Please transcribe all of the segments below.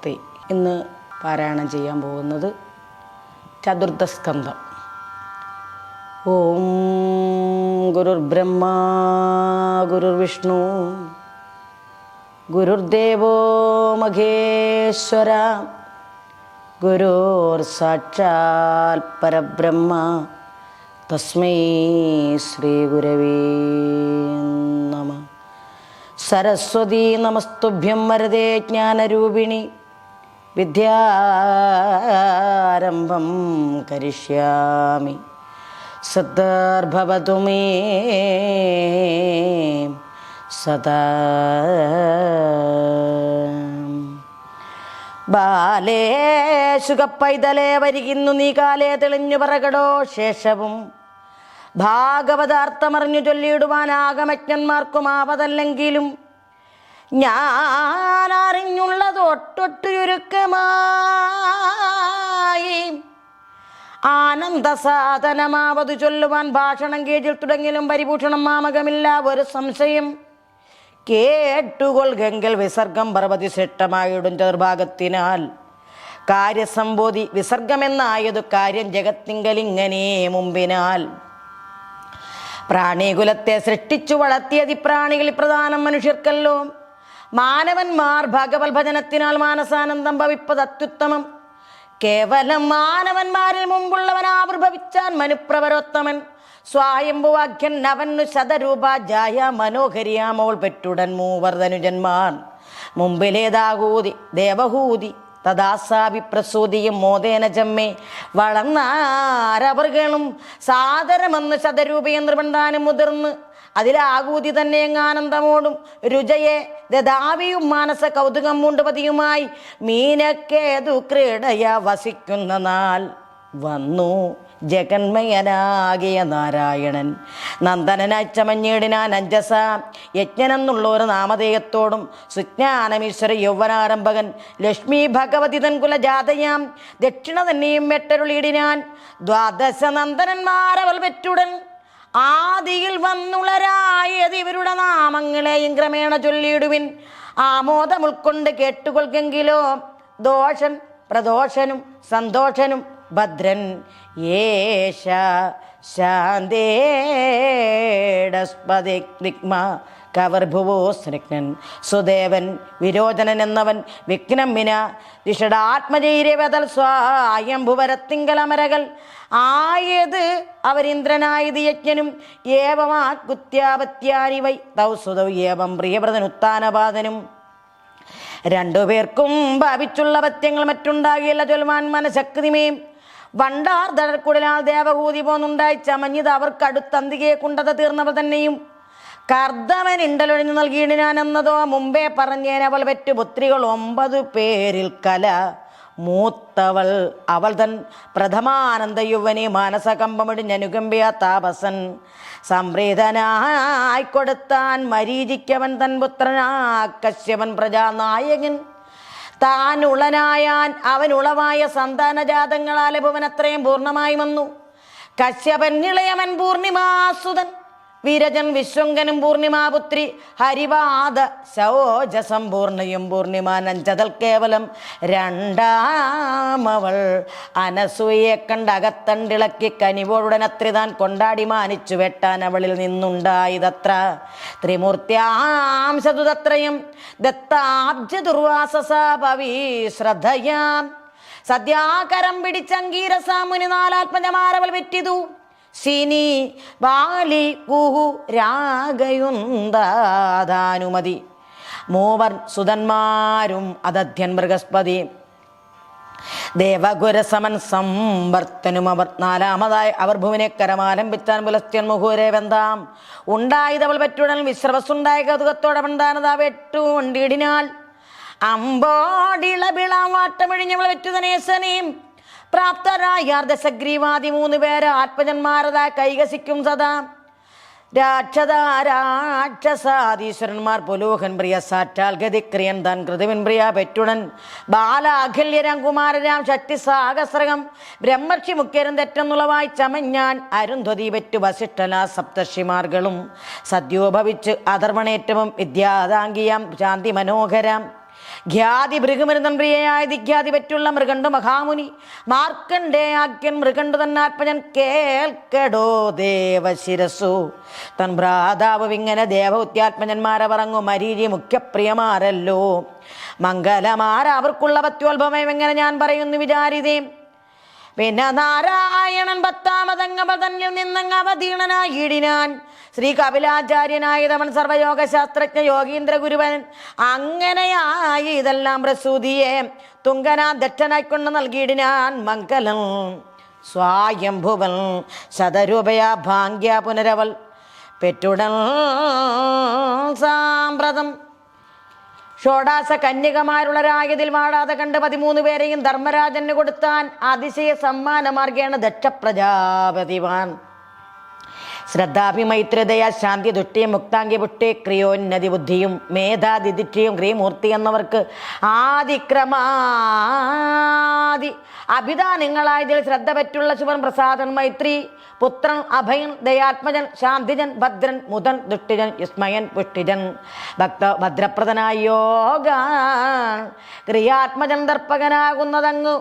നമസ്തേ. ഇന്ന് പാരായണം ചെയ്യാൻ പോകുന്നത് ചതുർത്ഥസ്കന്ധം. ഓം ഗുരുർബ്രഹ്മ ഗുരുർവിഷ്ണു ഗുരുർദേവോ മഹേശ്വര ഗുരുർ സാക്ഷാൽ പരബ്രഹ്മ തസ്മൈ ശ്രീ ഗുരവേ നമഃ. സരസ്വതീ നമസ്തുഭ്യം വരദേ ജ്ഞാനരൂപിണി വിദ്യാരംഭം കരിഷ്യാമി. സദ്ഭവതു മേ സദാ. ബാലേ ശുഖപ്പൈതലേ വരികിന്നു നീ കാലേ തെളിഞ്ഞു പറകടോ ശേഷവും ഭാഗവതാർത്ഥമറിഞ്ഞു ചൊല്ലിയിടുവാൻ ആഗമജ്ഞന്മാർക്കും ആപതല്ലെങ്കിലും ഞാൻ അറിഞ്ഞുള്ളത് ഒട്ടൊട്ടു ചുരുക്കമായി ആനന്ദ സാധനമാവതു ചൊല്ലുവാൻ ഭാഷണം കേജിൽ തുടങ്ങിലും പരിഭൂഷണം മാമകമില്ല ഒരു സംശയം. കേട്ടുകൊള്ളുകെങ്കിൽ വിസർഗം പർവതി ശ്രേഷ്ഠമായിടും ചതുർഭാഗത്തിനാൽ കാര്യസംബോധി വിസർഗമെന്നായതു കാര്യം ജഗത്തിങ്കലിങ്ങനെ മുമ്പിനാൽ. പ്രാണികുലത്തെ സൃഷ്ടിച്ചു വളർത്തിയതി പ്രാണികളിൽ പ്രധാനം മനുഷ്യർക്കല്ലോ. മാനവന്മാർ ഭഗവത് ഭജനത്തിനാൽ മാനസാനന്ദം ഭവിപ്പത് അത്യുത്തമം. കേവലം മാനവന്മാരിൽ മുമ്പുള്ളവൻ ആവിർഭവിച്ചാൻ മനുപ്രവരോത്തമൻ സ്വായംഭുവാഖ്യൻ അവനു ശതരൂപാജായ മനോഹരിയാമോൾ പെറ്റുടൻ മൂവർധനുജന്മാർ മുമ്പിലേതാകൂതി ദേവഹൂതി തദാസാവിപ്രസൂതിയും മോദേന ജമ്മേ വളർന്നാരവർകളും സാദരമെന്ന് ശതരൂപയെ നിർബന്ധാനും മുതിർന്ന് അതിലാകൂതി തന്നെ ആനന്ദമോടും രുചയെ ദദാവിയും മാനസ കൗതുകം മൂണ്ടുപതിയുമായി മീനക്കേതു ക്രീഡയ വസിക്കുന്ന നാൾ വന്നു ജഗന്മയനാകിയ നാരായണൻ നന്ദനനായി ചമഞ്ഞിടിനാൻ അഞ്ജസ യജ്ഞനെന്നുള്ളൊരു നാമധേയത്തോടും സുജ്ഞാനമീശ്വര യൗവനാരംഭകൻ ലക്ഷ്മി ഭഗവതി തൻ കുലജാതയാം ദക്ഷിണ തന്നെയും മെട്ടരുളിയിടിനാൻ. ദ്വാദശ നന്ദനന്മാരവൾ പെറ്റുടൻ ആദിയിൽ വന്നുളരായത് ഇവരുടെ നാമങ്ങളെയും ക്രമേണ ചൊല്ലിയിടുവിൻ. ആമോദം ഉൾക്കൊണ്ട് കേട്ടുകൊള്ളുകെങ്കിലോ ദോഷൻ പ്രദോഷനും സന്തോഷനും ഭദ്രൻ യേശ ശാന്തേടസ്പതിഗ്മ കവർഭുവോ സ്നിഗ്നൻ സുദേവൻ വിരോചനൻ എന്നവൻ വിഘ്നം വിന ദിഷടാത്മജൈര്യവതൽ സ്വായംഭുവരത്തിങ്കലമരകൾ ആയത് അവരിന്ദ്രനായത് യജ്ഞനും ഏവമാകുത്യാപത്യാനിവൈ തൗസുതൗ ഏവം പ്രിയവ്രതനുത്താനപാതനും. രണ്ടുപേർക്കും ഭാവിച്ചുള്ള പത്യങ്ങൾ മറ്റുണ്ടാകിയല്ല ചൊൽവാൻ മനശക്തിമേയും വണ്ടാർദ്ധക്കുടലാൽ ദേവഹൂതി പോന്നുണ്ടായി ചമഞ്ഞത് അവർക്കടുത്തന്തികയെ കുണ്ടത തീർന്നവൾ തന്നെയും. കർദ്ദവൻ ഇണ്ടലൊഴിഞ്ഞു നൽകിയിടാൻ എന്നതോ മുമ്പേ പറഞ്ഞേനവൾ പെറ്റു പുത്രികൾ 9 പേരിൽ കല മൂത്തവൾ അവൾ തൻ പ്രഥമാനന്ദ യുവനെ മാനസകമ്പമിടിഞ്ഞനുകമ്പിയ താപസൻ സംപ്രീതനായി കൊടുത്താൻ മരീചിക്കവൻ തൻ പുത്രനാ കശ്യപൻ പ്രജാനായകൻ താൻ ഉളനായാൻ അവനുളവായ സന്താനജാതങ്ങളാലെ ഭുവനത്രയും പൂർണ്ണമായി വന്നു. കശ്യപൻ ഇളയവൻ പൂർണിമാസുതൻ വിരജൻ വിശ്വങ്കനും പൂർണിമാപുത്രി ഹരിവാദ ശോജസമ്പൂർണയും പൂർണിമാനഞ്ചതൽ കേവലം രണ്ടാമവൾ അനസൂയെ കണ്ടകത്തണ്ടിളക്കി കനിവോടുടനത്രിതാൻ കൊണ്ടാടി മാനിച്ചു വെട്ടാൻ അവളിൽ നിന്നുണ്ടായതത്ര ത്രിമൂർത്തിയാംശതുതത്രയും ദത്താബ്ജ ദുർവാസസ പവി ശ്രദ്ധയാം സദ്യാകരം പിടിച്ചങ്കീരസാമുനി നാലാത്മജമാരവൾ വെറ്റിതു. സിനി ബാലി കുഹു രാഗയുന്താനുമതി മൂവർ സുതന്മാരും അതധ്യൻ ബൃഹസ്പതി ദേവഗുരസമൻ സംവർത്തനും അവർ. നാലാമതായി അവർ ഭുവനെ കരമാലംബിച്ചാൻ പുലസ്ത്യൻ മുഹൂരേവന്താം ഉണ്ടായതവൾ പറ്റുടൻ വിശ്രവസുണ്ടായ കൗതുകത്തോടെ പണ്ടാനതാ വെട്ടുകൊണ്ടിടിനാൽ അമ്പോടിളപിളാം വാട്ടമിഴിഞ്ഞവൾ വെറ്റുതനേശനെയും പ്രാപ്തരായ ദശഗ്രീവാദി 3 പേര് ആത്മജന്മാരതാ കൈകസിക്കും സദാ. രാക്ഷസാധീശ്വരന്മാർ പുലൂഹൻ പ്രിയ സാറ്റാൽ ഗതിക്രിയൻ താൻ കൃതിവിൻ പ്രിയ പെറ്റുടൻ ബാലാഖല്യരാം കുമാരരാം ശക്തി സാഹസ്രകം ബ്രഹ്മർഷി മുഖ്യരും തെറ്റെന്നുള്ളവായി ചമഞ്ഞാൻ അരുന്ധതി പെറ്റു വസിഷ്ഠല സപ്തർഷിമാർകളും സദ്യോഭവിച്ച് അധർവണേറ്റവും വിദ്യാതാംഗിയാം ശാന്തി മനോഹരാം ഖ്യാതി ഭൃഗുമരുതൻ പ്രിയയായ ദിഖ്യാതി പറ്റുള്ള മൃഗണ്ടു മഹാമുനി മാർക്കണ്ഡേയാഖ്യൻ മൃഗണ്ടു തന്നാത്മജൻ കേൾക്കടോ ദേവശിരസു തൻ ഭ്രാതാവ് ഇങ്ങനെ ദേവൗത്യാത്മജന്മാരെ പറങ്ങു മരീചി മുഖ്യപ്രിയമാരല്ലോ മംഗലമാര അവർക്കുള്ള പത്യോത്ഭവം എങ്ങനെ ഞാൻ പറയുന്നു വിചാരിതേ. പിന്നെ നാരായണൻ പത്താമതങ്ങവ തന്നിൽ നിന്നങ്ങ് അവതീർണനായിടിനാൻ ശ്രീ കപിലാചാര്യനായതവൻ സർവയോഗ ശാസ്ത്രജ്ഞ യോഗീന്ദ്ര ഗുരുവൻ അങ്ങനെയായി ഇതെല്ലാം പ്രസൂതിയെ തുങ്കനാ ദക്ഷനായിക്കൊണ്ട് നൽകിയിടിനാൻ മംഗലം സ്വായംഭുവൻ ശതരൂപയാ ഭാഗ്യ പുനരവൽ പെറ്റുടൽ സാമ്പ്രതം ഷോഡാസ കന്യകമാരുള്ളരായതിൽ വാടാതെ കണ്ട് 13 പേരെയും ധർമ്മരാജന് കൊടുത്താൻ അതിശയ സമ്മാനമാർഗേണ ദക്ഷ പ്രജാപതിവാൻ. ശ്രദ്ധാഭിമൈത്രതയ ശാന്തി ദുഷ്ടിയും മുക്താംഗി പുഷ്ടി ക്രിയോന്നതി ബുദ്ധിയും മേധാതിഥിയും ക്രിയമൂർത്തി എന്നവർക്ക് ആദിക്രമാദി അഭിധാനങ്ങളായതിൽ ശ്രദ്ധ പറ്റുള്ള ശുഭൻ പ്രസാദൻ മൈത്രി പുത്രൻ അഭയൻ ദയാത്മജൻ ശാന്തിജൻ ഭദ്രൻ മുതൻ ദുഷ്ടിജൻ യുസ്മയൻ പുഷ്ടിജൻ ഭദ്രപ്രദനായ യോഗ ക്രിയാത്മജൻ ദർപ്പകനാകുന്നതങ്ങു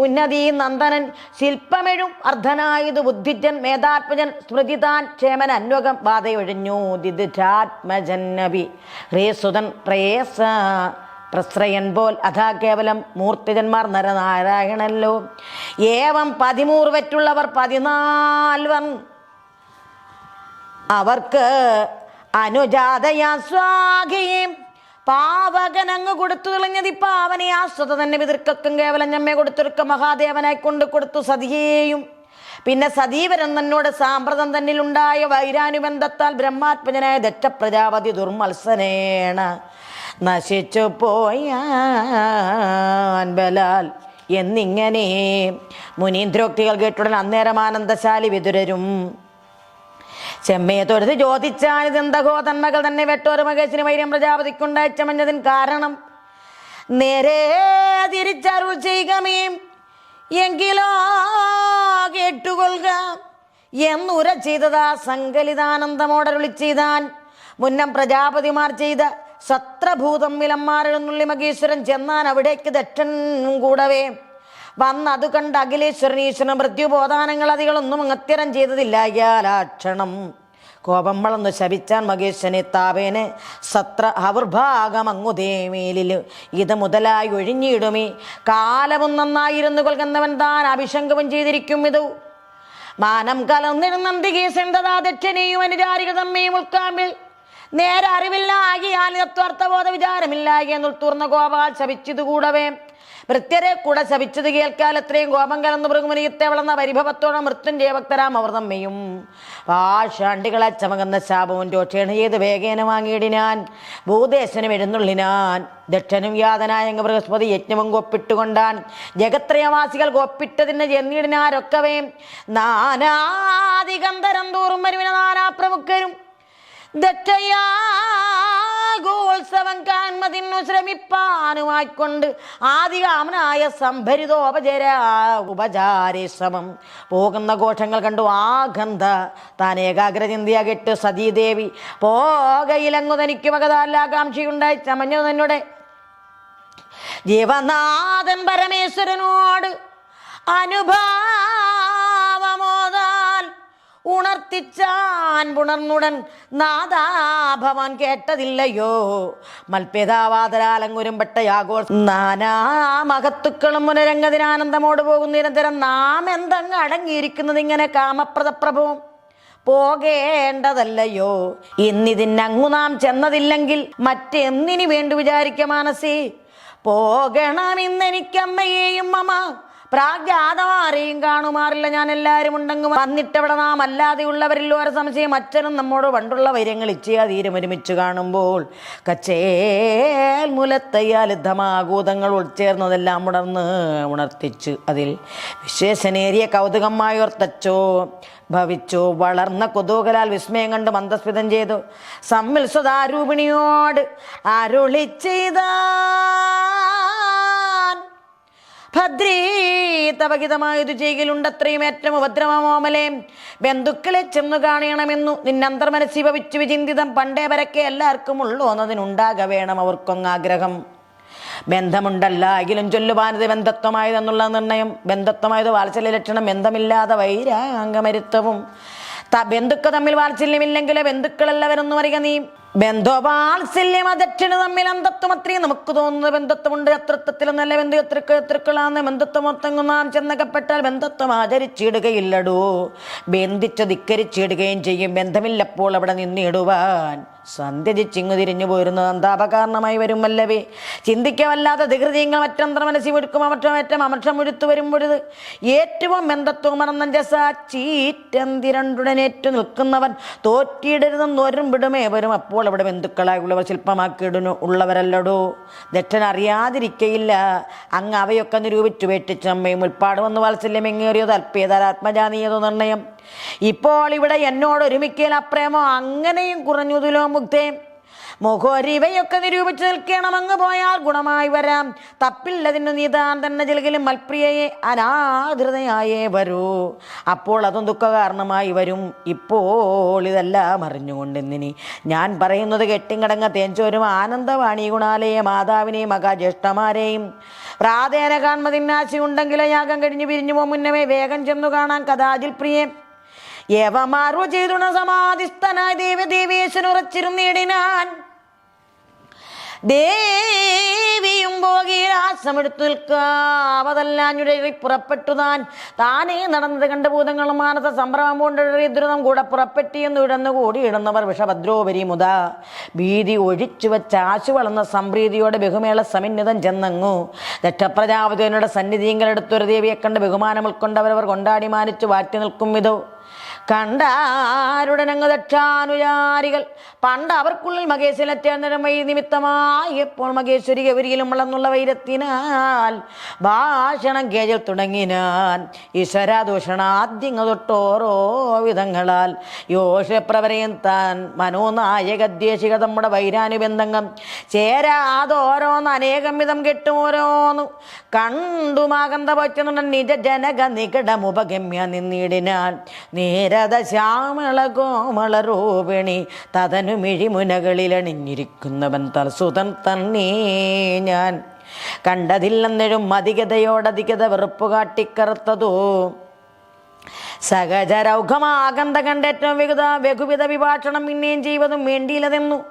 ഉന്നതി നന്ദനൻ ശില്പമെഴും അർദ്ധനായതു ബുദ്ധിജൻ മേധാത്മജൻ സ്മൃതിതാൻ ക്ഷേമൻ അന്വകം ബാധയൊഴിഞ്ഞു ദിദിജാത്മജൻ നബി ഹ്രീസുതൻ പ്രേസ പ്രശ്രയൻ പോൽ അഥാ കേവലം മൂർത്തിജന്മാർ നരനാരായണല്ലോ. ഏവം 13 പറ്റുള്ളവർ 14 അവർക്ക് അനുജാതയാ സ്വാഗയും പാവകനങ്ങ് കൊടുത്തു തെളിഞ്ഞതി പാവനെ ആസ്വത തന്നെ പിതൃക്കും കേവലം ഞമ്മെ കൊടുത്തൊരുക്ക മഹാദേവനായി കൊണ്ട് കൊടുത്തു സതിയെയും. പിന്നെ സതീവരൻ തന്നോട് സാമ്പ്രതം തന്നിലുണ്ടായ വൈരാനുബന്ധത്താൽ ബ്രഹ്മാത്മജനായ ദക്ഷ പ്രജാപതി ദുർമത്സരേണ നശിച്ചു പോയാൻ ബലാൽ എന്നിങ്ങനെ മുനീന്ദ്രോക്തികൾ കേട്ടുടൻ അന്നേരം ആനന്ദശാലി വിതുരരും ചെമ്മയെ തൊഴുത് ചോദിച്ചാൽ ഇതെന്തകോ തന്മകൾ തന്നെ വെട്ടോരു മകേശിന് വൈര്യം പ്രജാപതിക്കുണ്ടായിച്ചമഞ്ഞതിന് കാരണം നേരെ തിരിച്ചരുൾ ചെയ്യുകമേ എങ്കിലോ കേട്ടുകൊള്ളുക എന്നുര ചെയ്തതാ സങ്കലിതാനന്ദമോടരുളി ചെയ്താൻ. മുന്നം പ്രജാപതിമാർ ചെയ്ത സത്രഭൂതം വിലന്മാരെന്നുള്ളി മകേശ്വരൻ ചെന്നാൻ അവിടേക്ക് ദക്ഷനും കൂടവേ വന്നത് കണ്ട് അഖിലേശ്വരൻ ഈശ്വരൻ മൃത്യുബോധാനങ്ങൾ അധികളൊന്നും അത്യരം ചെയ്തതില്ല. യാലാക്ഷണം കോപം വളർന്നു ശപിച്ചാൻ മകേശ്വരനെ താപേനെ സത്ര അവർഭാഗമങ്ങുദേമേലിൽ ഇത് മുതലായി ഒഴിഞ്ഞിടുമേ കാലവും നന്നായിരുന്നു കൊൽക്കുന്നവൻ താൻ അഭിഷംഗവും ചെയ്തിരിക്കും. ഇതു മാനം കലർന്നിരുന്നന്തികേസെന്തതാ ദക്ഷനെയും അനുചാരിക തമ്മയും ഉൾക്കാമ്പിൽ നേരെ അറിവില്ലാകിയാൽ തത്വാർത്ഥബോധ വിചാരമില്ലാകിയ നുൾത്തൂർന്ന ഗോപാൽ ശപിച്ചത് കൂടവേ ഭൃത്യരെ കൂടെ ശപിച്ചത് കേൾക്കാൽ എത്രയും കോപം കലർന്നു മൃഗമുനിയത്തെ വളർന്ന പരിഭവത്തോടെ മൃത്യുഞ്ജയ ഭക്തരാം അവർ തമ്മയും പാഷാണ്ടികളെ ചമകുന്ന ശാപവും രോക്ഷേണ ചെയ്ത് വേഗേന വാങ്ങിയിടിനാൻ. ഭൂദേശനും എഴുന്നള്ളിനാൻ. ദക്ഷനും യാതനായ ബൃഹസ്പതി യജ്ഞവും കോപ്പിട്ടുകൊണ്ടാൻ. ജഗത്രയവാസികൾ കോപ്പിട്ടതിന് ചെന്നിടിനാരൊക്കവേ നാനാദിഗന്ധരം തോറും വരുവിന നാനാ പ്രമുഖരും ദക്ഷയാഗോത്സവം കാൺമതിന്നു ശ്രമിപ്പാനുമായിക്കൊണ്ട് ആദികാമനായ ഉപചാരേ ശ്രമം പോകുന്ന ഘോഷങ്ങൾ കണ്ടു ആഗന്ധ താൻ ഏകാഗ്രചിന്തിയാകിട്ട് സതീദേവി പോകയിലങ്ങു തനിക്ക് മകതാലാകാംക്ഷയുണ്ടായി ചമഞ്ഞു തന്നോടെ ജീവനാഥൻ പരമേശ്വരനോട് അനുഭാവമോദാൽ ഉണർത്തിച്ചാൻ പുണർന്നുടൻ നാദാഭവൻ കേട്ടതില്ലയോ മൽപിതാവാതരാലങ്കുരുമ്പെട്ട യാഗോ നാനാ മഹത്തുക്കളും മുനരംഗതിനാനന്ദമോട് പോകുന്ന നിരന്തരം നാം എന്തങ്ങ് അടങ്ങിയിരിക്കുന്നത് ഇങ്ങനെ കാമപ്രദപ്രഭവും പോകേണ്ടതല്ലയോ ഇന്നിതിനങ്ങു നാം ചെന്നതില്ലെങ്കിൽ മറ്റെന്നിനു വേണ്ടി വിചാരിക്ക മനസ്സേ പോകണം ഇന്നെനിക്കമ്മയെയും മമ പ്രാഗ്യാതമാരെയും കാണുമാറില്ല ഞാൻ എല്ലാവരും ഉണ്ടെങ്കിൽ വന്നിട്ടവിടെ നാം അല്ലാതെയുള്ളവരില്ലോ ഒരു സംശയം അച്ഛനും നമ്മോട് പണ്ടുള്ള വൈര്യങ്ങൾ ഇച്ഛയാതീരം ഒരുമിച്ച് കാണുമ്പോൾ കച്ചേൽ മുലത്തയ്യാൽ യുദ്ധമാകൂതങ്ങൾ ഉൾച്ചേർന്നതെല്ലാം ഉണർത്തിച്ച് അതിൽ വിശേഷനേറിയ കൗതുകമായോർത്തച്ചോ ഭവിച്ചു വളർന്ന കുതൂഹലാൽ വിസ്മയം കണ്ട് മന്ദസ്മിതം ചെയ്തു സമ്മിൽ സ്വതാരൂപിണിയോട് അരുളി ചെയ്ത ഭദ്രേ തവഹിതമായതു ചെയ്യലുണ്ടത്രയും ഏറ്റവും ഭദ്രമോമലേ ബന്ധുക്കളെ ചെന്നു കാണണമെന്നു നിന്നന്തർമനസ്സി ഭവിച്ചു വിചിന്തിതം പണ്ടേ വരക്കെ എല്ലാവർക്കും ഉള്ളോന്നതിനുണ്ടാക വേണം അവർക്കൊങ്ങാഗ്രഹം ബന്ധമുണ്ടല്ല എങ്കിലും ചൊല്ലുവാനത് ബന്ധത്വമായതെന്നുള്ള നിർണയം. ബന്ധത്വമായത് വാത്സല്യ ലക്ഷണം. ബന്ധമില്ലാതെ വൈരാംഗമരുത്തവും. ബന്ധുക്കൾ തമ്മിൽ വാത്സല്യമില്ലെങ്കിലോ ബന്ധുക്കളെല്ലാവരെന്ന് പറയുക നീ. ബന്ധോപാത്സല്യം അദക്ഷന് തമ്മിൽ അന്തത്വം അത്രയും നമുക്ക് തോന്നുന്ന ബന്ധത്വമുണ്ട്. അത്രത്വത്തിലൊന്നല്ല ബന്ധു എത്രക്കളാന്ന് ബന്ധത്വമൊത്തങ്ങുന്നാൻ ചെന്നകപ്പെട്ടാൽ ബന്ധത്വം ആചരിച്ചിടുകയില്ലടൂ. ബന്ധിച്ച് ധിക്കരിച്ചിടുകയും ചെയ്യും. ബന്ധമില്ലപ്പോൾ അവിടെ നിന്നിടുവാൻ സന്ധ്യജിച്ചിങ്ങു തിരിഞ്ഞു പോരുന്നത് അന്താപകാരണമായി വരുമല്ലവേ. ചിന്തിക്കവല്ലാത്ത ധികൃതിയങ്ങൾ മറ്റന്ത്ര മനസ്സിൽ ഒടുക്കും അമറ്റം അമർഷം മുഴുത്തു വരുമ്പൊഴുത് ഏറ്റവും ബന്ധത്വം മറന്നഞ്ചസാറ്റീറ്റന്തിരണ്ടുടനേറ്റു നിൽക്കുന്നവൻ തോറ്റിയിടരുതെന്നോരും വിടുമേ വരും. അപ്പോൾ അവിടെ ബന്ധുക്കളായുള്ളവർ ശില്പമാക്കിയിടുന്നു ഉള്ളവരല്ലടോ. ദക്ഷൻ അറിയാതിരിക്കയില്ല. അങ്ങ് അവയൊക്കെ നിരൂപിച്ചു വേട്ടിച്ചു അമ്മയും ഉൾപ്പാടുമെന്ന് വാത്സല്യം എങ്ങേറിയത് അല്പേതാത്മജാനീയതോ നിർണയം. ഇപ്പോൾ ഇവിടെ എന്നോട് ഒരുമിക്കൽ അപ്രേമോ അങ്ങനെയും കുറഞ്ഞുതിലോ മുഗ്ധേ. മുഖോരിവയൊക്കെ നിരൂപിച്ചു നിൽക്കണം. അങ്ങ് പോയാൽ ഗുണമായി വരാം. തപ്പില്ലതിന് നീതാൻ തന്നെ ചിലകിലും മൽപ്രിയയെ അനാദൃതയായേ വരൂ. അപ്പോൾ അതും ദുഃഖ കാരണമായി വരും. ഇപ്പോൾ ഇതെല്ലാം അറിഞ്ഞുകൊണ്ടെന്നിനി ഞാൻ പറയുന്നത് കെട്ടിങ്കടങ്ങ തേഞ്ചോരും ആനന്ദവാണി ഗുണാലയ മാതാവിനെയും മഹാജ്യേഷ്ഠമാരെയും പ്രാതേന കാൺമതിന്നാശി ഉണ്ടെങ്കിലോ യാഗം കഴിഞ്ഞ് പിരിഞ്ഞു പോ മുന്നമേ വേഗം ചെന്നു കാണാൻ കഥാജിൽ പ്രിയേ. ഏവമാർവ ചെയ്തുണ സമാധിസ്ഥനായ ദേവദേവേശനുറച്ചിരുന്നിടിനാൻ. ദേവിയും ഭോഗീരാശ്രമെടുത്തു നിൽക്കാവതല്ലാഞ്ഞുഴി പുറപ്പെട്ടു താനേ നടന്നത് കണ്ട ഭൂതങ്ങളും മാനസ സംഭ്രമം കൊണ്ടൊഴി ദ്രുതം കൂടെ പുറപ്പെട്ടിയെന്ന് ഇടന്നു കൂടിയിടുന്നവർ വിഷഭദ്രോപരി മുത ഭീതി ഒഴിച്ചു വെച്ച ആശു വളർന്ന സംപ്രീതിയോടെ ബഹുമേള സമിന്നിതം ചെന്നങ്ങു. ദക്ഷപ്രജാപതിയുടെ സന്നിധിയെടുത്തൊരു ദേവിയെ കണ്ട് ബഹുമാനം ഉൾക്കൊണ്ടവരവർ കൊണ്ടാടി മാനിച്ചു വാറ്റി നിൽക്കും വിധോ. കണ്ടാരുടനങ്ങ് ദക്ഷാനുചാരികൾ പണ്ട് അവർക്കുള്ളിൽ മകേശ്വരത്തേർന്നരം വൈ നിമിത്തമായി എപ്പോൾ മകേശ്വരി ഗൗരിയിലും വളർന്നുള്ള വൈരത്തിനാൽ ഭാഷണം കേജൽ തുടങ്ങിനാൻ. ഈശ്വരാദൂഷണാദ്യങ്ങ തൊട്ടോരോ വിധങ്ങളാൽ യോഷപ്രവരയും താൻ മനോനായകദ്വേഷിക നമ്മുടെ വൈരാനുബന്ധങ്ങൾ ചേരാതോരോന്ന് അനേകം വിധം കെട്ടും ഓരോന്നു കണ്ടുമാകന്ത പോച്ചുന്നുണ്ട് നിജ ജനക നികടമുപഗമ്യ നിന്നിടിനാൻ. നേരത ശ്യാമള കോമള രൂപിണി തതനു മിഴിമുനകളിലണിഞ്ഞിരിക്കുന്നവൻ തൽസുതൻ തന്നെ ഞാൻ കണ്ടതില്ലെന്നഴും അധികതയോടധികത വെറുപ്പു കാട്ടിക്കറുത്തതോ. സഹജരൗഘമാകന്ത കണ്ടേറ്റവും ബഹുവിധ വിഭാഷണം പിന്നെയും ചെയ്വതും വേണ്ടിയില്ലതെന്നു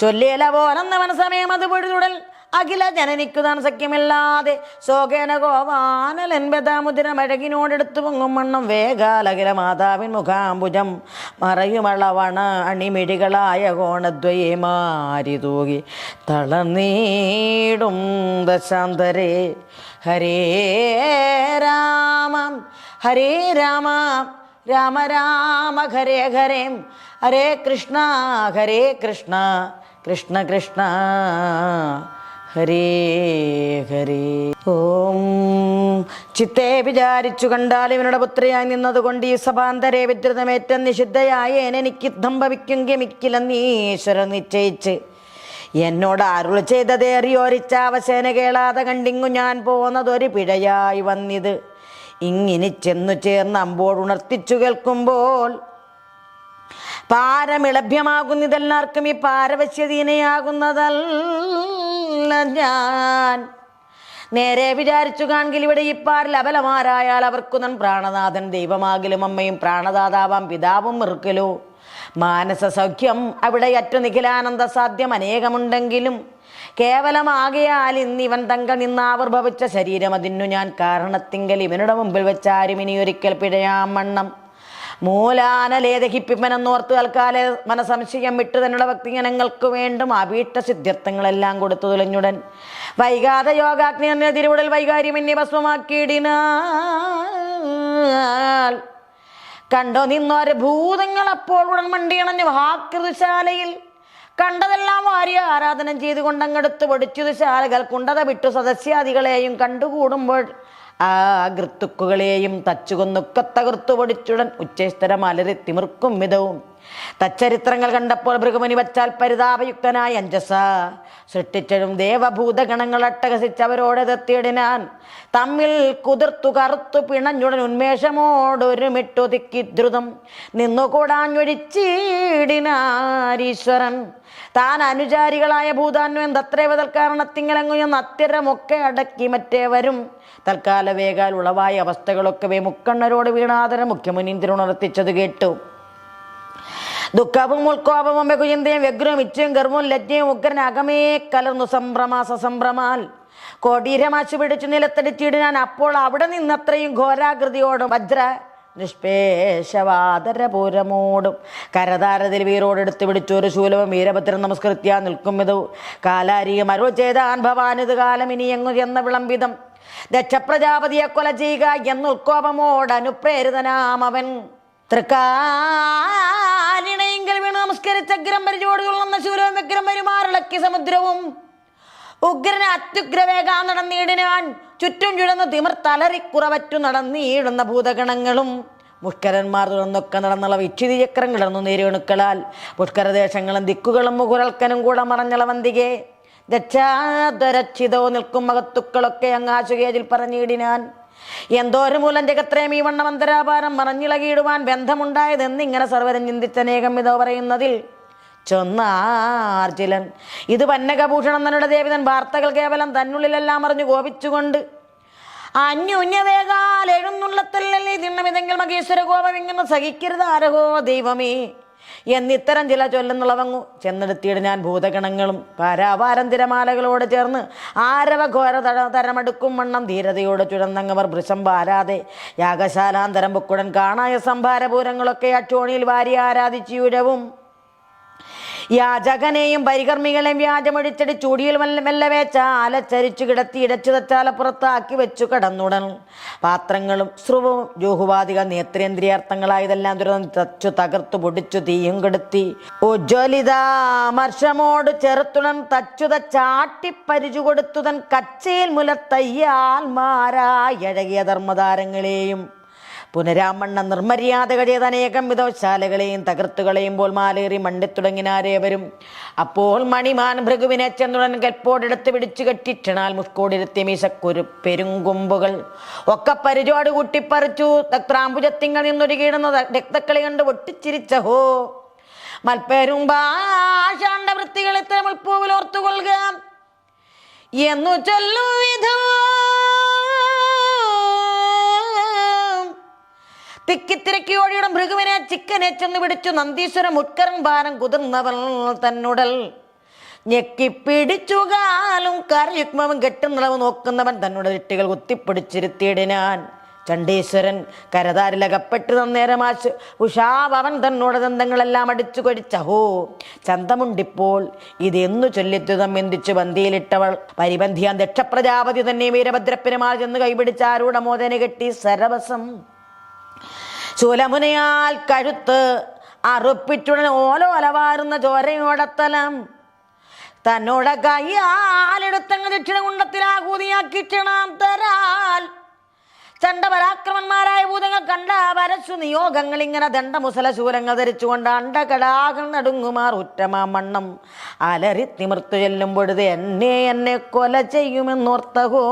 ചൊല്ലിയല പോലെന്നവൻ സമയം അത് പൊഴുതുടൽ അഖില ജനനിക്കുതാൻ സഖ്യമല്ലാതെ ശോകേന ഗോവാനലൻബദാമുദ്ര മഴകിനോടെടുത്തു പൊങ്ങും വണ്ണം വേഗാലകില മാതാവിൻ മുഖാംബുജം മറയുമളവണ അണിമിഴികളായ കോണദ്വയെ മാരി തൂകി തളർന്നീടും ദശാന്തരേ. ഹരേ രാമ ഹരേ രാമ രാമ രാമ ഹരേ ഹരേ ഹരേ കൃഷ്ണ കൃഷ്ണ കൃഷ്ണ ഹരേ ഹരേ. ഓം ചിത്തെ വിചാരിച്ചു കണ്ടാൽ ഇവനുടെ പുത്രിയായി നിന്നതുകൊണ്ട് ഈ സഭാന്തരെ വിദ്രുതമേറ്റം നിഷിദ്ധയായ എനിക്ക് ഭവിക്കും ഗമിക്കില്ലെന്ന് ഈശ്വരൻ നിശ്ചയിച്ച് എന്നോട് അരുൾ ചെയ്തതേറിയോരിച്ചാവശേന കേളാതെ കണ്ടിങ്ങു ഞാൻ പോന്നതൊരു പിഴയായി വന്നിത്. ഇങ്ങിനി ചെന്നു ചേർന്ന് അമ്പോടുണർത്തിച്ചു കേൾക്കുമ്പോൾ പാരമിളഭ്യമാകുന്നിതെല്ലാവർക്കും ഈ പാരവശ്യതീനയാകുന്നതല്ല. ഞാൻ നേരെ വിചാരിച്ചു കാണെങ്കിൽ ഇവിടെ ഈ പാരിൽ അബലമാരായാൽ അവർക്കു നൻ പ്രാണനാഥൻ ദൈവമാകിലും അമ്മയും പ്രാണദാതാവാം പിതാവും ഇറുക്കലോ. മാനസ സൗഖ്യം അവിടെ അറ്റു നിഖിലാനന്ദ സാധ്യം അനേകമുണ്ടെങ്കിലും കേവലമാകയാൽ ഇന്നിവൻ തങ്ക നിന്നാവിർഭവിച്ച ശരീരം അതിനു ഞാൻ കാരണത്തിങ്കൽ ഇവനുടെ മുമ്പിൽ വെച്ചാരും ഇനിയൊരിക്കൽ പിഴയാം വണ്ണം മൂലാനലേദഹിപ്പിപ്പനെന്നോർത്ത് തൽക്കാല മനസംശയം വിട്ടു തന്നെയുള്ള ഭക്തിജനങ്ങൾക്ക് വേണ്ടും അഭീഷ്ട സിദ്ധ്യർത്ഥങ്ങളെല്ലാം കൊടുത്തു തുലഞ്ഞുടൻ വൈകാതെ യോഗാഗ്നി എന്ന തിരുവുടൽ വൈകാര്യമെന്നെ ഭസ്മമാക്കിയിടിനാൽ കണ്ടോ നിന്നോരെ ഭൂതങ്ങൾ അപ്പോൾ ഉടൻ മണ്ടിയണഞ്ഞു മഹാകൃതിശാലയിൽ കണ്ടതെല്ലാം വാരി ആരാധനം ചെയ്തുകൊണ്ടങ്ങെടുത്ത് പൊടിച്ചു ശാലകൾ കുണ്ടത വിട്ടു സദസ്യാദികളെയും കണ്ടുകൂടുമ്പോൾ ആ ഗൃത്തുക്കുകളെയും തച്ചുകൊന്നൊക്കെ തകർത്തു പൊടിച്ചുടൻ ഉച്ചസ്ഥരം അലറി തിമിർക്കും വിധവും തച്ചരിത്രങ്ങൾ കണ്ടപ്പോൾ ഭൃഗുമുനി വച്ചാൽ പരിതാപയുക്തനായ അഞ്ജസ സൃഷ്ടിച്ചതും ദേവഭൂതഗണങ്ങൾ അട്ടഹസിച്ചവരോട് എതിർത്തിയിടിനാൻ. തമ്മിൽ കുതിർത്തു കറുത്തു പിണഞ്ഞുടൻ ഉന്മേഷമോടൊരുമിട്ടു തിക്കി ദ്രുതം നിന്നുകൂടാഞ്ഞൊഴിച്ചീടിനാരീശ്വരൻ. താൻ അനുചാരികളായ ഭൂതാന്വയം തത്രേവ തൽക്കാരണത്തിങ്ങലങ്ങുയെന്ന് അത്തിരമൊക്കെ അടക്കി മറ്റേവരും തൽക്കാല വേഗാൽ ഉളവായ അവസ്ഥകളൊക്കെ മുക്കണ്ണരോട് വീണാതരം മുഖ്യമുനീന്ദ്രനുണർത്തിച്ചത് കേട്ടു. ദുഃഖവും ഉൾക്കോപവും ബഹുചിന്തയും വ്യഗ്രവും ഇച്ഛയും ഗർവവും ലജ്ജയും ഉഗ്രൻ അകമേ കലർന്നു സംഭ്രമാൽ കൊടീരമാശു പിടിച്ചു നിലത്തടിച്ചിടാൻ. അപ്പോൾ അവിടെ നിന്നത്രയും ഘോരാകൃതിയോടും വജ്ര നിഷ്പേഷവാദരപൂരമോടും കരതാരതിൽ വീരോടെടുത്ത് പിടിച്ചൊരു ശൂലവും വീരഭദ്രൻ നമസ്കൃത്യ നിൽക്കും ഇത് കാലാരിയും അരുൾ ചെയ്താൻ ഭവാനിത് കാലം ഇനി എങ്ങു എന്ന വിളംബിതം ദക്ഷപ്രജാപതിയെ കൊല ചെയ്യുക എന്നുൾക്കോപമോട് അനുപ്രേരിതനാമവൻ. തൃക്കാലിണയെങ്കിൽ വീണ് നമസ്കരിച്ച അഗ്രം പരിചോടുകൊള്ളുന്ന ശൂലവും വിഗ്രം പെരുമാറിളക്കി സമുദ്രവും ഉഗ്രന് അത്യുഗ്രവേഗം നടന്നിടിനാൻ. ചുറ്റും ചുഴന്ന് തിമിർത്തലറിക്കുറവറ്റു നടന്നിടുന്ന ഭൂതഗണങ്ങളും പുഷ്കരന്മാർ തുറന്നൊക്കെ നടന്നുള്ള വിക്ഷിതി ചക്രങ്ങളെന്നു നേരിയണുക്കളാൽ പുഷ്കരദേശങ്ങളും ദിക്കുകളും മുകുരൽക്കനും കൂടെ മറഞ്ഞളവന്തികെ ദക്ഷാദരക്ഷിതോ നിൽക്കും മകത്തുക്കളൊക്കെ അങ്ങാശുകേജിൽ പറഞ്ഞിടിനാൻ. എന്തോരു മൂലം ജഗത്രേം ഈ വണ്ണം അന്തരാപാരം മറഞ്ഞിളകിയിടുവാൻ ബന്ധമുണ്ടായതെന്നിങ്ങനെ സർവരും ചിന്തിച്ചനേകം ഇതോ പറയുന്നതിൽ ചൊന്നാർജിലൻ. ഇത് പന്നകഭൂഷണം തന്നുടെ ദേവിതൻ വാർത്തകൾ കേവലം തന്നുള്ളിലെല്ലാം അറിഞ്ഞു കോപിച്ചുകൊണ്ട് അന്യോന്യവേഗാൽ എഴുന്നുള്ളത്തല്ലേ തിണ്ണമിതെങ്കിൽ മഹേശ്വര കോപം ഇങ്ങനെ സഹിക്കരുത് ആരഹോ ദൈവമേ എന്നിത്തരം ചില ചൊല്ലുന്നുള്ളവങ്ങു ചെന്നെടുത്തിയിട്ട് ഞാൻ ഭൂതഗണങ്ങളും പാരാവാരം തിരമാലകളോട് ചേർന്ന് ആരവ ഘോര തരമെടുക്കും വണ്ണം ധീരതയോട് ചുഴന്നങ്ങവർ വൃഷം പാരാതെ യാഗശാലാന്തരം പൊക്കുടൻ കാണായ സംഭാരപൂരങ്ങളൊക്കെ അക്ഷോണിയിൽ വാരി ആരാധിച്ചുരവും യാചകനെയും പരികർമ്മികളെയും വ്യാജമൊഴിച്ചടി ചൂടിയിൽ മെല്ലവേ ചാലച്ചരിച്ചു കിടത്തി ഇടച്ചു തച്ചാലപ്പുറത്താക്കി വെച്ചു കടന്നുടൻ. പാത്രങ്ങളും സ്രുവവും ജോഹുവാദിക നേത്രേന്ദ്രിയാർത്ഥങ്ങളായതെല്ലാം തുറന്ന് തച്ചു തകർത്തു പൊടിച്ചു തീയും കെടുത്തി ഉജ്ജ്വലിതാമർഷമോട് ചെറുത്തുടൻ തച്ചു തച്ചാട്ടിപ്പരിചു കൊടുത്തുതൻ കച്ചയിൽ മുലത്തയ്യാൽമാരായ അഴകിയ ധർമ്മതാരങ്ങളെയും പുനരാമണ്ണ നിർമര്യാദകൾ ചെയ്ത് അനേകം വിധവശാലകളെയും തകർത്തുകളെയും പോൽ മാലേറി മണ്ടിത്തുടങ്ങിനാരേവരും. അപ്പോൾ മണിമാൻ ഭൃഗുവിനെ ചെന്നുടൻ കൽപ്പോടെടുത്ത് പിടിച്ചു കെട്ടിച്ചണാൽ മുഷ്കോടിരുത്തി മീശക്കൊരു പെരുങ്കൊമ്പുകൾ ഒക്കെ പരിചോട് കൂട്ടിപ്പറിച്ചു. തത്രാംബുജത്തിങ്ങൾ നിന്നൊരുകിടുന്ന രക്തക്കളി കണ്ട് പൊട്ടിച്ചിരിച്ചഹോ മൽപ്പേരും ഭാഷാണ്ട വൃത്തികൾ ഇത്തരം ഉൾപ്പൂവിൽ ഓർത്തുകൊള്ളുക എന്നു ചൊല്ലു വിധം തിക്കിത്തിരക്കി ഓടിയിടം ഭൃഗുവിനെ ചിക്കനെ ചെന്ന് പിടിച്ചു നന്ദീശ്വരം ഉത്കരൻ ഭാരം കുതിർന്നവൻ തന്നുടൽ ഞെക്കിപ്പിടിച്ചു കാലും കരയുഗ്മവും കെട്ടുന്നളവ് നോക്കുന്നവൻ തന്നോട് ഇട്ടികൾ കുത്തിപ്പിടിച്ചിരുത്തിയിടിനാൻ. ചണ്ഡീശ്വരൻ കരതാരിലകപ്പെട്ട് തന്നേരമാശു ഉഷാവൻ തന്നോട് ദന്തങ്ങളെല്ലാം അടിച്ചു കൊടിച്ചഹോ ചന്തമുണ്ടിപ്പോൾ ഇതെന്നു ചൊല്ലിത്തുതം എന്തിച്ചു ബന്ധിയിലിട്ടവൾ പരിബന്ധിയാൻ ദക്ഷപ്രജാപതി തന്നെ വീരഭദ്രപ്പെരുമാൾ ചെന്ന് കൈപിടിച്ച് ആരൂഢ മോദന കെട്ടി സരവസം ശൂലമുനയാൽ കഴുത്ത് അറുപ്പിറ്റുടൻ ഓലോലവാറുന്ന ചോരയോടത്തലം തന്നോട കയ്യാലെടുത്തങ്ങ് ദക്ഷിണ കുണ്ടത്തിലാകൂതിയാക്കിച്ചണം തരാൽ ചണ്ടപരാക്രമന്മാരായ ഭൂതങ്ങൾ കണ്ട വരച്ചു നിയോഗങ്ങൾ ഇങ്ങനെ ദണ്ഡമുസല ശൂലങ്ങൾ ധരിച്ചുകൊണ്ട് അണ്ടകടാകൾ നടുങ്ങുമാർ ഉറ്റമാ മണ്ണം അലറി തിമിർത്തു ചെല്ലുമ്പൊഴുത് എന്നെ കൊല ചെയ്യുമെന്നോർത്തഹോ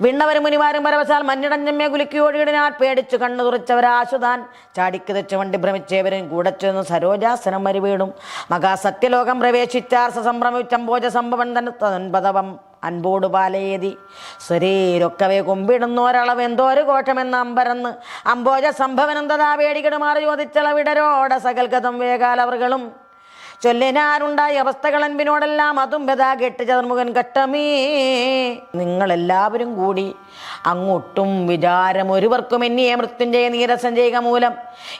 വിണ്ണവരും മുനിമാരും പരവശാൽ മഞ്ഞിടഞ്ഞമ്മയെ കുലുക്കിയോടിയിടാൻ പേടിച്ചു കണ്ണു തുറച്ചവരാശുതാൻ ചാടിക്ക് തെച്ചു വണ്ടി ഭ്രമിച്ചവരും കൂടെ ചെന്ന് സരോജാസനം മരുവീടും മഹാസത്യലോകം പ്രവേശിച്ചാർ സംഭ്രമിച്ചമ്പോജ സംഭവൻ തന്നെ തൻപതവം അൻപോട് പാലയേതി സ്വരേരൊക്കവെ കുമ്പിടുന്നോരളവ് എന്തോരു കോട്ടമെന്ന് അമ്പരന്ന് അമ്പോജ സംഭവനം തഥാ വേടികിടുമാറി ചോദിച്ചളവിടരോട സകൽഗതം വേകാലവറുകളും ചൊല്ലിനാരുണ്ടായ അവസ്ഥകൾ അൻപിനോടെല്ലാം അതും ബതാ കെട്ട് ചതുർമുഖൻ ഘട്ടമേ നിങ്ങളെല്ലാവരും കൂടി അങ്ങോട്ടും വിചാരം ഒരുവർക്കും എന്നിയെ മൃത്യുഞ്ജയ നീരസം ചെയ്യുക മൂലം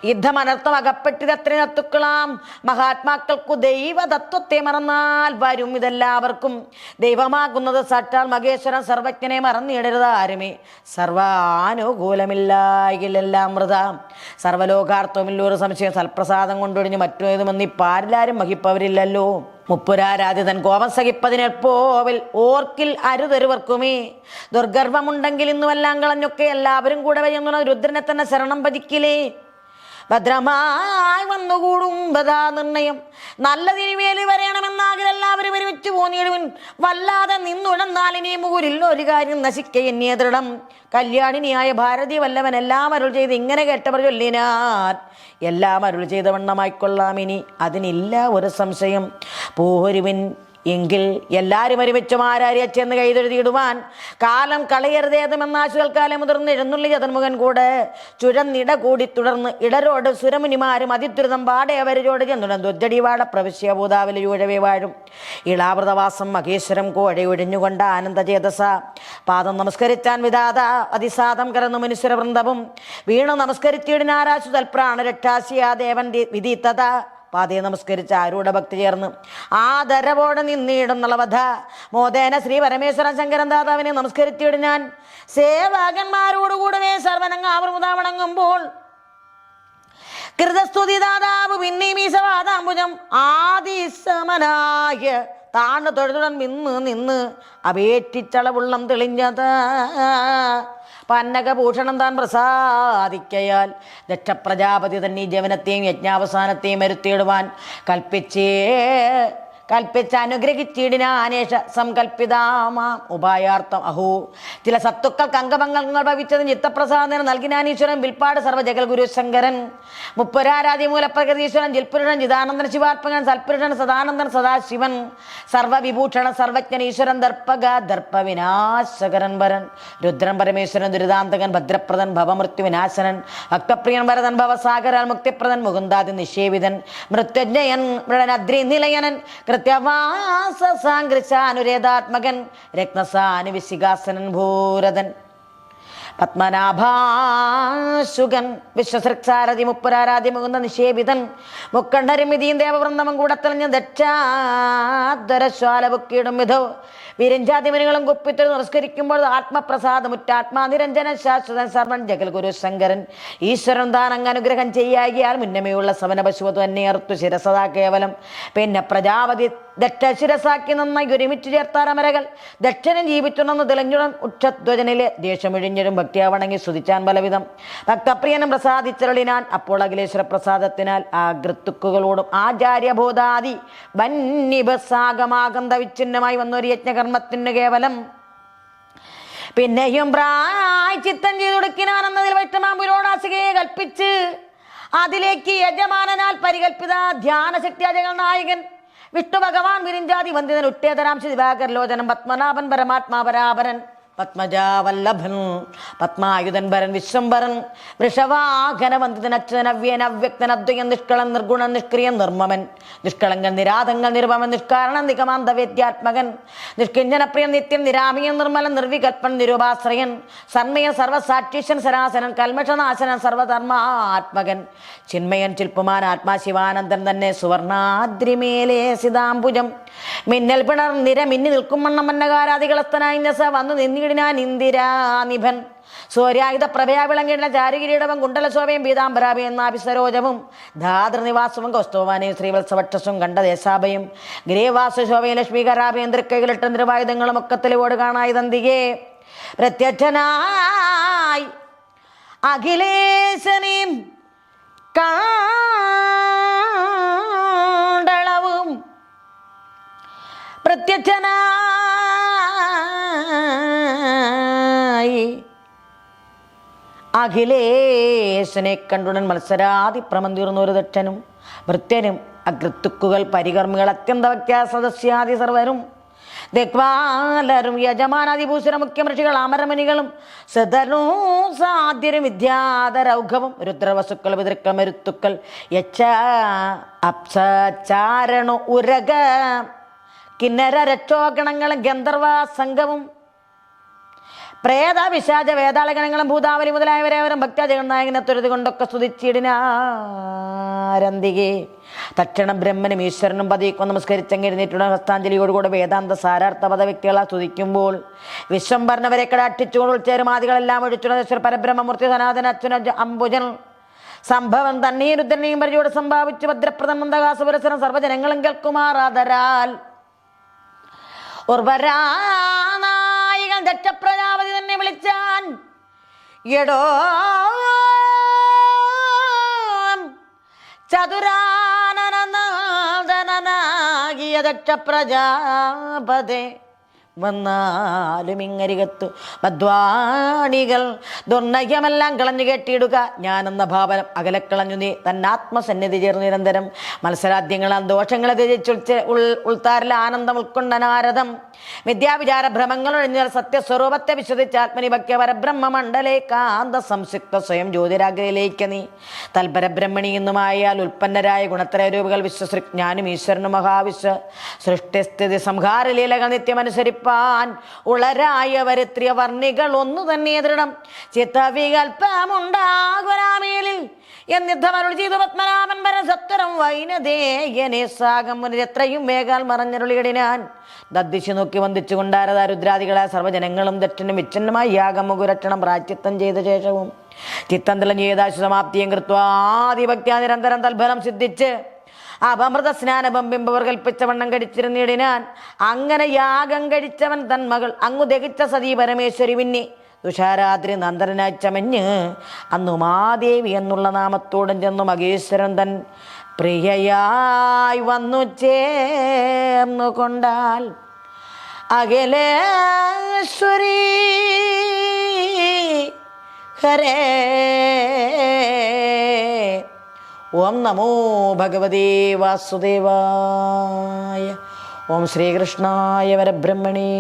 യുദ്ധമനർത്ഥം അകപ്പെട്ടിതത്ര തത്വക്കളാം മഹാത്മാക്കൾക്കു ദൈവതത്വത്തെ മറന്നാൽ വരും ഇതെല്ലാവർക്കും ദൈവമാകുന്നത് സാക്ഷാൽ മഹേശ്വരൻ സർവജ്ഞനെ മറന്നിടരുത് ആരുമേ സർവാനുകൂലമില്ലായെല്ലാം മൃത സർവലോകാർത്ഥമില്ലൊരു സംശയം സൽപ്രസാദം കൊണ്ടൊഴിഞ്ഞ് മറ്റേതുമെന്ന് ഇപ്പാരിലാരും വഹിപ്പവരില്ലല്ലോ മുപ്പുരാരാധി തൻ കോപം സഹിപ്പതിനെപ്പോവിൽ ഓർക്കിൽ അരുതരുവർക്കുമേ ദുർഗർഭമുണ്ടെങ്കിൽ ഇന്നുമെല്ലാം കളഞ്ഞൊക്കെ എല്ലാവരും കൂടെ വയ്യുന്ന രുദ്രനെ തന്നെ ശരണം ഭജിക്കിലേ ഭദ്രമായി വന്നുകൂടും ബദാ നിർണയം. നല്ലതിന് വേലി വരയണമെന്നാകിലെല്ലാവരും ഒരുമിച്ച് പോന്നിടുവിൻ. വല്ലാതെ നിന്നുടന്നാൽ ഇനി മുകൂരിൽ ഒരു കാര്യം നശിക്കയെന്നിയ ദൃഢം. കല്യാണിനിയായ ഭാരതി വല്ലവൻ എല്ലാം അരുൾ ചെയ്ത് ഇങ്ങനെ കേട്ടവർ ചൊല്ലിനാർ. എല്ലാം അരുൾ ചെയ്ത വണ്ണമായിക്കൊള്ളാം ഇനി, അതിനില്ല ഒരു സംശയം. പോരുവിൻ എങ്കിൽ എല്ലാവരും ഒരുമിച്ചും ആരാരിയെ ചെന്ന് കൈതൊഴുതിയിടുവാൻ. കാലം കളയരുതേതുമെന്നാശുകൾക്കാലം മുതിർന്ന് എഴുന്നള്ളി ചതുർമുഖൻ കൂടെ ചുഴന്നിട കൂടി തുടർന്ന് ഇടരോട് സുരമുനിമാരും അതിദ്രുതം പാടെ അവരോട് ചെന്നുടൻ ദുജ്ജടിവാട പ്രവിശ്യ ഭൂതാവലി ഊഴവേ വാഴും. ഇളാവൃതവാസം മഹേശ്വരം കോഴ ഒഴിഞ്ഞുകൊണ്ട് ആനന്ദചേതസ പാദം നമസ്കരിച്ചാൻ വിധാത അതിസാദം കരന്നു മനുഷ്യര വൃന്ദവും വീണു നമസ്കരിച്ചിടിനാരാശു തൽപ്രാണ രക്ഷാസിയാ ദേവൻ വിധീത്തത. പാതയെ നമസ്കരിച്ച് ആരൂഢ ഭക്തി ചേർന്ന് ആദരവോടെ നിന്നിടുന്നളവധ മോദേന ശ്രീ പരമേശ്വരൻ ശങ്കരൻ ദാതാവിനെ നമസ്കരിച്ചിടുന്നാൻ. സേവകന്മാരോടുകൂടവേ സർവനങ്ങാവൃമുതാ വണങ്ങുമ്പോൾ കൃതസ്തുതി ദാതാവ് പിന്നെയും ഈ സവാദാംബുജം ആദിസമനായ താണു തൊഴുതുടൻ നിന്ന് അപേക്ഷിച്ചളവുള്ളം തെളിഞ്ഞത് പന്നകഭൂഷണം താൻ പ്രസാദിക്കയാൽ ദക്ഷപ്രജാപതി തന്നെ ജവനത്തെയും യജ്ഞാവസാനത്തെയും വരുത്തിയിടുവാൻ കൽപ്പിച്ച് അനുഗ്രഹിച്ചിടിനാനേഷ സംകൽപ്പിതാമാം ഉപായാർത്ഥം. അഹോ, ചില സത്തുക്കൾക്ക് അംഗഭംഗങ്ങൾ ഭവിച്ചതും ചിത്തപ്രസാദനം നൽകിനാൻ ഈശ്വരൻ വിൽപ്പാട് സർവ്വജഗൽ ഗുരു ശങ്കരൻ. മുപ്പുരാരാധി മൂലപ്രകൃതീശ്വരൻ ജിൽപുരുഷൻ ചിദാനന്ദൻ ശിവാത്മകൻ സൽപുരുഷൻ സദാനന്ദൻ സദാശിവൻ സർവവിഭൂഷണ സർവജ്ഞൻ ഈശ്വരൻ ദർപ്പക ദർപ്പവിനാശകരൻ വരൻ രുദ്രൻ പരമേശ്വരൻ ദുരിതാന്തകൻ ഭദ്രപ്രദൻ ഭവമൃത്യു വിനാശനൻ ഭക്തപ്രിയൻ വരദൻ ഭവസാഗരാൽ മുക്തിപ്രദൻ മുകുന്ദാദി നിഷേവിതൻ മൃത്യുഞ്ജയൻ മൃണദ്രി നിലയനൻ കൃത്യവാസാനുരേതാത്മകൻ രത്നസാനുവിശികാസനൻ ഭൂരതൻ പത്മനാഭാശുകൻ വിശ്വസൃക്സാരഥി മുപ്പുരാരാധി മുകുന്ദ നിഷേപിതൻ മുക്കണ്ഠരമിതിയും ദേവവൃന്ദമം കൂടത്തലഞ്ഞ ദക്ഷാധരശ്വാല ബുക്കിയിടും വിധോ വിരഞ്ചാതിമനുകളും കുപ്പിത്തൊരു നമസ്കരിക്കുമ്പോൾ ആത്മപ്രസാദമുറ്റാത്മാനിരഞ്ജന ശാശ്വതൻ സർവൻ ജഗൽ ഗുരു ശങ്കരൻ ഈശ്വരൻ താൻ അങ്ങ് അനുഗ്രഹം ചെയ്യാകിയാൽ മുന്നമേയുള്ള സവന പശുവ തന്നെ അർത്തു ശിരസതാ കേവലം. പിന്നെ പ്രജാപതി ദക്ഷ ശിരസാക്കി നന്നായി ഒരുമിച്ച് ചേർത്താരമരകൾ ദക്ഷനും ജീവിച്ചുണെന്ന് തെളിഞ്ഞുടൻ ഉക്ഷധ്വജനിലെ ദേഷ്യമൊഴിഞ്ഞൊരും ഭക്തിയാ വണങ്ങി സ്തുതിച്ചാൻ പലവിധം ഭക്തപ്രിയനും പ്രസാദിച്ചരളിനാൻ. അപ്പോൾ അഖിലേശ്വര പ്രസാദത്തിനാൽ ആകൃത്തുക്കുകളോടും ആചാര്യബോധാദി വന്യഭസാഗമാകന്ത വിച്ഛിന്നമായി വന്നൊരു യജ്ഞകർമ്മത്തിന് കേവലം പിന്നെയും പ്രായച്ചിത്തം ചെയ്തൊടുക്കിനാനെന്നതിൽ വൈഷ്ണമാമ്പുരോടാസികയെ കൽപ്പിച്ച് അതിലേക്ക് യജമാനനാൽ പരികൽപ്പിത ധ്യാനശക്തി അജകൾ നായകൻ വിഷ്ണു ഭഗവാൻ വിരിഞ്ചാതി വന്ദിതൻ ഉട്ടേതരാംശ ദിവാകരലോചനം പത്മനാഭൻ പരമാത്മാപരാപരൻ പത്മജാവല്ലഭൻ പത്മായുധൻ ഭരൻ വിശ്വംഭരൻ വൃഷവാഹന വന്ദിതൻ അച്യുതൻ അവ്യൻ അവ്യക്തൻ അദ്വയൻ നിഷ്കളൻ നിർഗുണൻ നിഷ്ക്രിയൻ നിർമ്മമൻ നിഷ്കളങ്കൻ നിരാതങ്ങൾ നിർഭമൻ നിഷ്കാരണൻ നിഗമാന്തവേദ്യാത്മകൻ നിഷ്കിഞ്ചനപ്രിയൻ നിത്യം നിരാമിയൻ നിർമ്മലൻ നിർവികൽപ്പൻ നിരൂപാശ്രയൻ സന്മയൻ സർവസാക്ഷീഷൻ സരാസനൻ കൽമഷനാശനൻ സർവധർമാത്മകൻ ചിന്മയൻ ചിൽപ്പുമാൻ ആത്മാ ശിവാനന്ദൻ തന്നെ സുവർണാദ്രിമേലേ സിതാംബുജം മിന്നൽ പിണർ നിര മിന്നി നിൽക്കും വണ്ണം മന്നകാരാദികളസ്ഥനായി നസ വന്നു നിന്നിടിനാൻ ഇന്ദിരാനിഭൻ സൂര്യായുധ പ്രഭയാ വിളങ്ങിടുന്ന ചാരുകിരീടവും കുണ്ടലശോഭയും പീതാംബരാഭയും എന്നാഭിസരോജവും ധാതൃനിവാസവും കൗസ്തവാനയും ശ്രീവത്സവക്ഷസും കണ്ടദേശാഭയും ഗിരിവാസശോഭയും ലക്ഷ്മീകരാഭയും തൃക്കൈകളിട്ട നിർവായുധങ്ങളും ഒക്കെ തെളിവോട് കാണായി തന്തികെ പ്രത്യക്ഷനായി അഖിലേശനെയും കാണ്ടളവും പ്രത്യക്ഷനായി അഖിലേശനെ കണ്ടുടൻ മത്സരാതിപ്രമം തീർന്ന ഒരു ദക്ഷനും ഭൃത്യനും അകൃത്തുക്കുകൾ പരികർമ്മികൾ അത്യന്ത വ്യത്യാസദസ്യാദി സർവരും ദിക്പാലരും യജമാനാദിഭൂഷണ മുഖ്യമൃഷികൾ അമരമണികളും സദരും സാധ്യരും വിദ്യാധരൗഘവും രുദ്രവസുക്കൾ പിതൃക്കൾ മരുത്തുക്കൾ യച്ച അപ്സചാരണു ഉരക കിന്നര രക്ഷോഗണങ്ങളും ഗന്ധർവ സംഘവും പ്രേത വിശാച വേതാളഗണങ്ങളും ഭൂതാവലി മുതലായവരെ അവരും ഭക്തജഗന്നായകനെ തൊഴുതി കൊണ്ടൊക്കെ സ്തുതിച്ചിടിനാരന്തികെ തക്ഷണം ബ്രഹ്മനും ഈശ്വരനും പതിക്കും നമസ്കരിച്ചെങ്ങിരുന്നിട്ടുള്ള ഹസ്താഞ്ജലിയോടുകൂടെ വേദാന്ത സാരാർത്ഥ പദവ്യക്തികളെ സ്തുതിക്കുമ്പോൾ വിശ്വംഭരണവരെ കടാട്ടിച്ചുകൊണ്ട് ഉൾച്ചേരുമാദികളെല്ലാം ഒഴിച്ചുള്ള പരബ്രഹ്മമൂർത്തി സനാതന അച്യുന അംബുജൻ സംഭവം തന്നെയും രുദ്രനെയും പരിചയോട് സംഭാവിച്ചു ഭദ്രപ്രദം മന്ദകാസുപുരസരം സർവ്വജനങ്ങളും കേൾക്കുമാറാദരാൽ ഉർവരാനായികൻ ദക്ഷപ്രജാപതി തന്നെ വിളിച്ചാൻ എടോ ചതുരാനനാദനാകിയ ദക്ഷ പ്രജാപതേ വന്നാലും ഇങ്ങരികത്തു ബദ്വാണികൾ ദുർനഹ്യമെല്ലാം കളഞ്ഞു കെട്ടിയിടുക ഞാനെന്ന ഭാവനം അകലക്കളഞ്ഞു നീ തന്നാത്മസന്നിധി ചേർന്ന് നിരന്തരം മത്സരാദ്യങ്ങളാൽ ദോഷങ്ങളെ ത്യജിച്ച് ഉൾത്താരിൽ ആനന്ദം ഉൾക്കൊണ്ട നാരദം വിദ്യാവിചാര ഭ്രമങ്ങൾ ഒഴിഞ്ഞാൽ സത്യസ്വരൂപത്തെ വിശ്വസിച്ച് ആത്മനിഭക്യ പരബ്രഹ്മ മണ്ഡലേ കാന്ത സംസിക്ത സ്വയം ജ്യോതിരാഗ്രയിലേക്ക് നീ തൽപരബ്രഹ്മണി എന്നുമായാൽ ഉൽപ്പന്നരായ ഗുണത്രയ രൂപകൾ വിശ്വസൃജ്ഞാനും ഈശ്വരനും മഹാവിശ്വ സൃഷ്ടിസ്ഥിതി സംഹാര ലീലകൾ നിത്യമനുസരിപ്പാൻ ഉളരായവരിത്രിയ വർണ്ണികൾ ഒന്നു തന്നെ ദൃഢം ചിത്തവികൽപ്പമുണ്ടാകുരാമേലിൽ എന്നിദ്ധമരുൾ ചെയ്തു പത്മനാഭൻ പരസത്വരം വൈനദേയനെ സാഗം മുന്നിൽ എത്രയും വേഗാൽ മറഞ്ഞരുളിയിടിനാൻ ദദ്ദിശു നോക്കി വന്ദിച്ചു കൊണ്ടാരത രുദ്രാദികളായ സർവ്വജനങ്ങളും ദക്ഷനും വിച്ഛന്നുമായി യാഗമുകുരക്ഷണം പ്രാച്യത്വം ചെയ്ത ശേഷവും ചിത്തം തെളിഞ്ഞ് ചെയ്താശു സമാപ്തിയും കൃത്വാദിഭക്ത്യാ നിരന്തരം തൽഫലം സിദ്ധിച്ച് അപമൃത സ്നാനപം ബിംബവർ കൽപ്പിച്ച വണ്ണം കഴിച്ചിരുന്നിടിനാൻ അങ്ങനെ യാഗം കഴിച്ചവൻ തൻ മകൾ അങ്ങു ദഹിച്ച സതീ പരമേശ്വരി പിന്നെ തുഷാരാത്രി നന്ദനായി ചമഞ്ഞ് അന്നു മാദേവി എന്നുള്ള നാമത്തോടും ചെന്നു മഹേശ്വരൻ തൻ പ്രിയയായി വന്നു ചേർന്നു കൊണ്ടാൽ അഖിലേശ്വരി ഹരേ ഓം നമോ ഭഗവതേ വാസുദേവായ ഓം ശ്രീകൃഷ്ണായ പരബ്രഹ്മണേ.